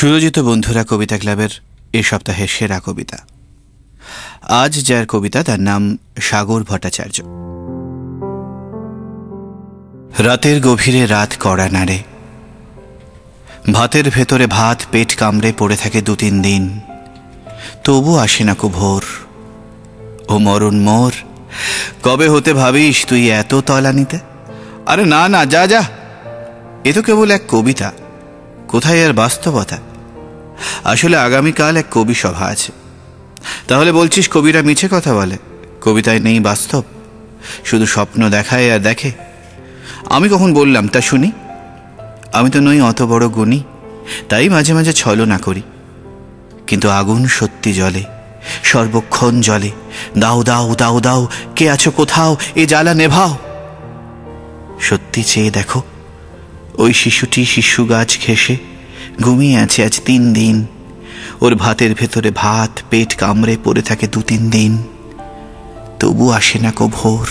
সুরজিত বন্ধুরা কবিতা ক্লাবের এই সপ্তাহের সেরা কবিতা। আজ যার কবিতা তার নাম সাগর ভট্টাচার্য। রাতের গভীরে রাত কড়া নাড়ে, ভাতের ভেতরে ভাত পেট কামড়ে পড়ে থাকে 2-3 দিন, তবু আসে না কো ভোর। ও মরণ মোর, কবে হতে ভাবিস তুই এত তলানিতে? আরে না না, যা যা, এ তো কেবল এক কবিতা, কোথায় আর বাস্তবতা? আসলে আগামীকাল এক কবি সভা আছে। তাহলে বলছিস কবিরা মিছে কথা বলে, কবিতায় নেই বাস্তব, শুধু স্বপ্ন দেখায় আর দেখে? আমি কখন বললাম তা শুনি? আমি তো নই অত বড় গুণী, তাই মাঝে মাঝে ছলনা করি। কিন্তু আগুন সত্যি জ্বলে, সর্বক্ষণ জ্বলে। দাও দাও দাও দাও, কে আছো কোথাও, এ জ্বালা নেভাও। সত্যি চেয়ে দেখো, ওই শিশুটি শিশু গাছ ঘেঁষে ঘুমিয়ে আছে আজ 3 দিন। ওর ভাতের ভেতরে ভাত পেট কামড়ে পড়ে থাকে 2-3 দিন, তবু আসে না কো ভোর।